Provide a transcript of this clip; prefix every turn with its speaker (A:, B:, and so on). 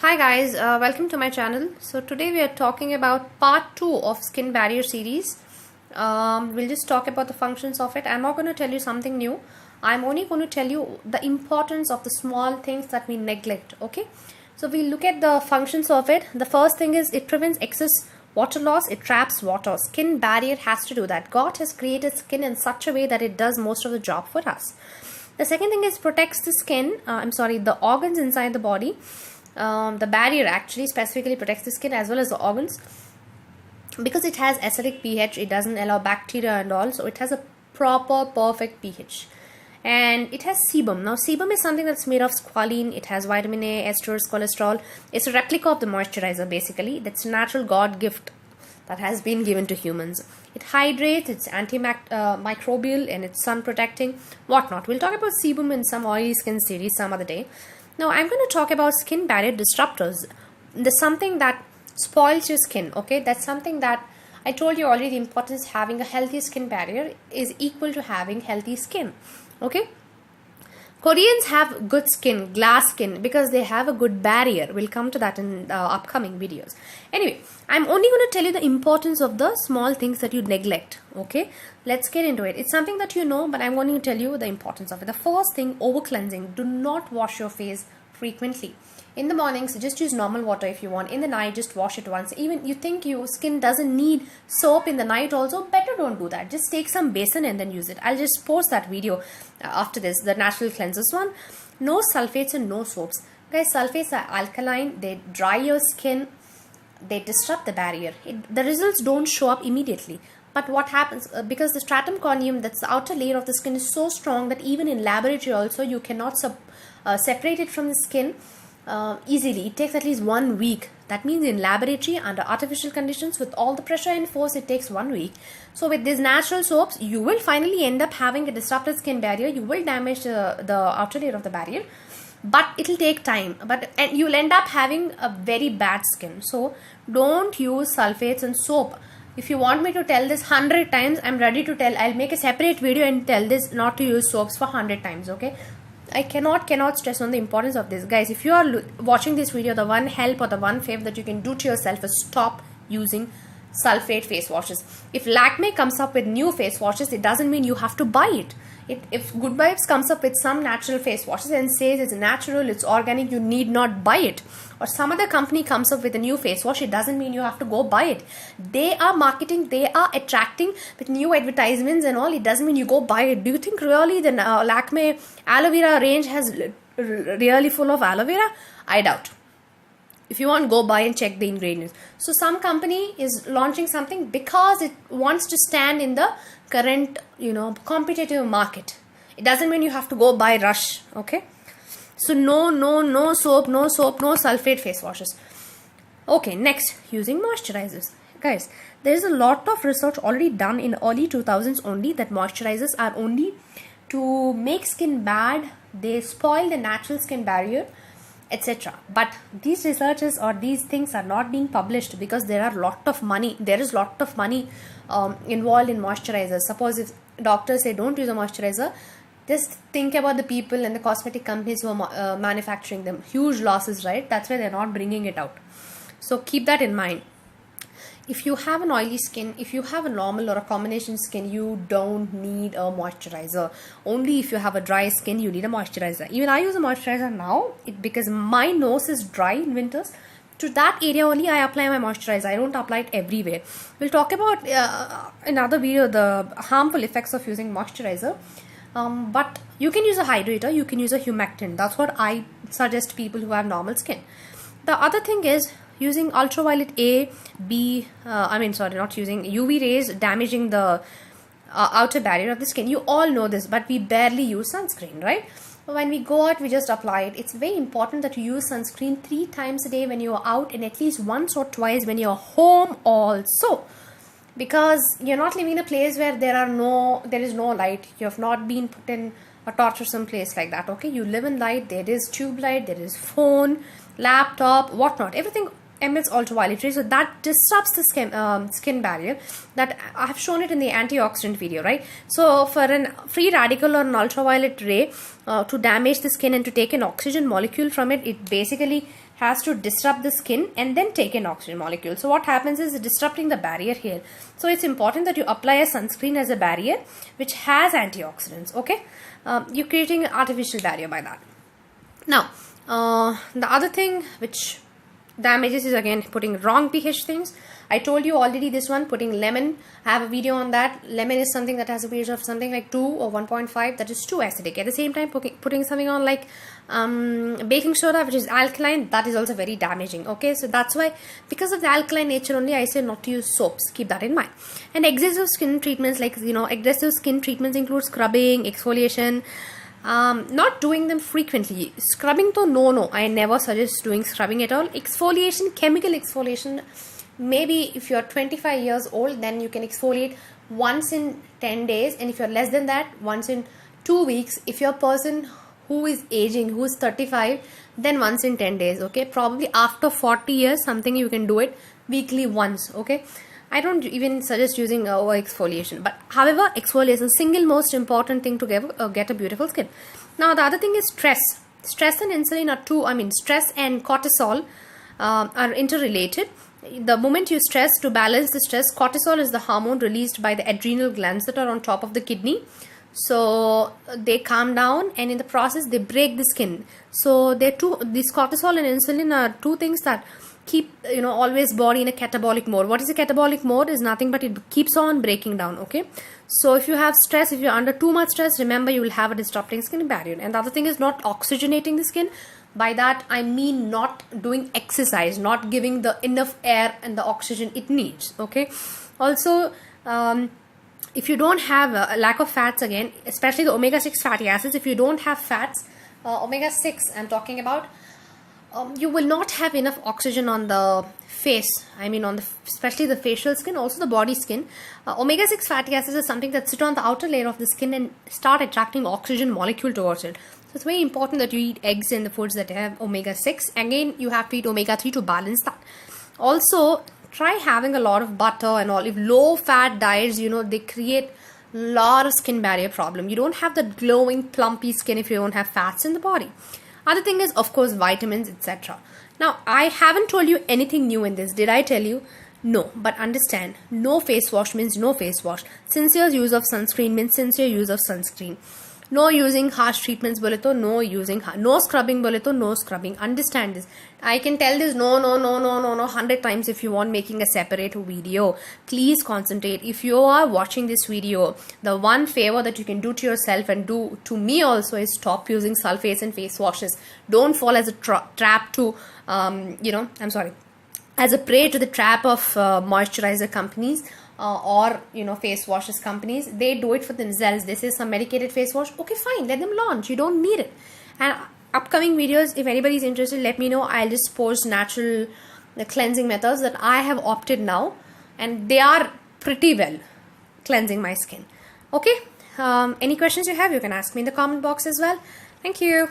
A: Hi guys, welcome to my channel. So today we are talking about part 2 of skin barrier series. We'll just talk about the functions of it. I'm not going to tell you something new. I'm only going to tell you the importance of the small things that we neglect. Okay, so we'll look at the functions of it. The first thing is it prevents excess water loss. It traps water. Skin barrier has to do that. God has created skin in such a way that it does most of the job for us. The second thing is protects the skin, the organs inside the body. The barrier actually specifically protects the skin as well as the organs because it has acidic pH. It doesn't allow bacteria and all, so it has a proper perfect pH. And it has sebum. Now sebum is something that's made of squalene. It has vitamin A, esters, cholesterol. It's a replica of the moisturizer basically. That's a natural God gift that has been given to humans. It hydrates, it's antimicrobial, and it's sun protecting, whatnot. We'll talk about sebum in some oily skin series some other day. Now I'm going to talk about skin barrier disruptors. There's something that spoils your skin, okay? That's something that I told you already. The importance of having a healthy skin barrier is equal to having healthy skin, okay? Koreans have good skin, glass skin, because they have a good barrier. We'll come to that in upcoming videos. Anyway, I'm only going to tell you the importance of the small things that you neglect, okay? Let's get into it. It's something that you know, but I'm going to tell you the importance of it. The first thing, over cleansing. Do not wash your face frequently. In the mornings, just use normal water if you want. In the night, just wash it once. Even you think your skin doesn't need soap in the night also, better don't do that. Just take some basin and then use it. I'll just post that video after this, the natural cleansers one. No sulfates and no soaps. Guys, sulfates are alkaline. They dry your skin. They disrupt the barrier. The results don't show up immediately. But what happens, because the stratum corneum, that's the outer layer of the skin, is so strong that even in laboratory also, you cannot separate it from the skin easily. It takes at least 1 week. That means in laboratory, under artificial conditions, with all the pressure and force, it takes 1 week. So with these natural soaps, you will finally end up having a disrupted skin barrier. You will damage the outer layer of the barrier, but it will take time. And you'll end up having a very bad skin. So don't use sulfates and soap. If you want me to tell this 100 times, I'm ready to tell. I'll make a separate video and tell this not to use soaps for 100 times, okay? I cannot stress on the importance of this. Guys, if you are watching this video, the one help or the one favor that you can do to yourself is stop using sulfate face washes. If Lakme comes up with new face washes, it doesn't mean you have to buy it. If Good Vibes comes up with some natural face washes and says it's natural, it's organic, you need not buy it. Or some other company comes up with a new face wash, it doesn't mean you have to go buy it. They are marketing, they are attracting with new advertisements and all. It doesn't mean you go buy it. Do you think really the Lakme aloe vera range has really full of aloe vera? I doubt. If you want, go buy and check the ingredients. So some company is launching something because it wants to stand in the current, competitive market. It doesn't mean you have to go buy rush, okay? So no soap, no sulfate face washes. Okay, next, using moisturizers. Guys, there is a lot of research already done in early 2000s only that moisturizers are only to make skin bad. They spoil the natural skin barrier, etc. But these researches or these things are not being published because there is lot of money involved in moisturizers. Suppose if doctors say don't use a moisturizer, just think about the people and the cosmetic companies who are manufacturing them. Huge losses, right? That's why they're not bringing it out. So keep that in mind. If you have an oily skin, if you have a normal or a combination skin, you don't need a moisturizer. Only if you have a dry skin, you need a moisturizer. Even I use a moisturizer now because my nose is dry in winters. To that area only I apply my moisturizer. I don't apply it everywhere. We'll talk about another video the harmful effects of using moisturizer. But you can use a hydrator, you can use a humectant. That's what I suggest people who have normal skin. The other thing is using ultraviolet not using UV rays damaging the outer barrier of the skin. You all know this, but we barely use sunscreen, right? When we go out, we just apply it. It's very important that you use sunscreen 3 times a day when you're out and at least once or twice when you're home also. Because you're not living in a place where there is no light. You have not been put in a torturesome place like that, okay? You live in light, there is tube light, there is phone, laptop, whatnot. Everything emits ultraviolet rays, so that disrupts the skin barrier. That I have shown it in the antioxidant video, right? So for a free radical or an ultraviolet ray to damage the skin and to take an oxygen molecule from it, it basically has to disrupt the skin and then take an oxygen molecule. So what happens is disrupting the barrier here. So it's important that you apply a sunscreen as a barrier which has antioxidants, okay? You're creating an artificial barrier by that. Now, the other thing which damages is again putting wrong pH things. I told you already this one, putting lemon. I have a video on that. Lemon is something that has a pH of something like 2 or 1.5. That is too acidic. At the same time, putting something on like baking soda, which is alkaline, that is also very damaging. Okay, so that's why, because of the alkaline nature only, I say not to use soaps. Keep that in mind. And aggressive skin treatments, like, you know, aggressive skin treatments include scrubbing, exfoliation. Not doing them frequently. Scrubbing to no, I never suggest doing scrubbing at all. Exfoliation, chemical exfoliation, maybe if you're 25 years old, then you can exfoliate once in 10 days, and if you're less than that, once in 2 weeks. If you're a person who is aging, who is 35, then once in 10 days, okay? Probably after 40 years, something you can do it weekly once, okay? I don't even suggest using over exfoliation, but however, exfoliation is the single most important thing to get a beautiful skin. Now the other thing is stress. Stress and insulin are two, stress and cortisol are interrelated. The moment you stress, to balance the stress, cortisol is the hormone released by the adrenal glands that are on top of the kidney. So they calm down, and in the process they break the skin. So these cortisol and insulin are two things that keep, you know, always body in a catabolic mode. What is a catabolic mode? Is nothing but it keeps on breaking down, okay? So if you have stress, if you're under too much stress, remember you will have a disrupting skin barrier. And the other thing is not oxygenating the skin. By that I mean not doing exercise, not giving the enough air and the oxygen it needs, okay? Also, if you don't have a lack of fats, again, especially the omega-6 fatty acids, if you don't have fats, omega-6 I'm talking about, you will not have enough oxygen on the face, especially the facial skin, also the body skin. Omega-6 fatty acids is something that sit on the outer layer of the skin and start attracting oxygen molecule towards it. So it's very important that you eat eggs and the foods that have omega-6. Again, you have to eat omega-3 to balance that. Also, try having a lot of butter and olive. Low fat diets, you know, they create a lot of skin barrier problem. You don't have that glowing plumpy skin if you don't have fats in the body. Other thing is, of course, vitamins, etc. Now, I haven't told you anything new in this. Did I tell you? No. But understand, no face wash means no face wash. Sincere use of sunscreen means sincere use of sunscreen. No using harsh treatments bole to no using, no scrubbing bole to no scrubbing. Understand this. I can tell this no 100 times if you want making a separate video. Please concentrate. If you are watching this video, the one favor that you can do to yourself and do to me also is stop using sulphates and face washes. Don't fall as a trap to, as a prey to the trap of moisturizer companies. Or face washes companies. They do it for themselves. This is some medicated face wash. Okay, fine, let them launch. You don't need it. And upcoming videos, if anybody is interested, let me know. I'll just post natural cleansing methods that I have opted now, and they are pretty well cleansing my skin. Okay, any questions you have, you can ask me in the comment box as well. Thank you.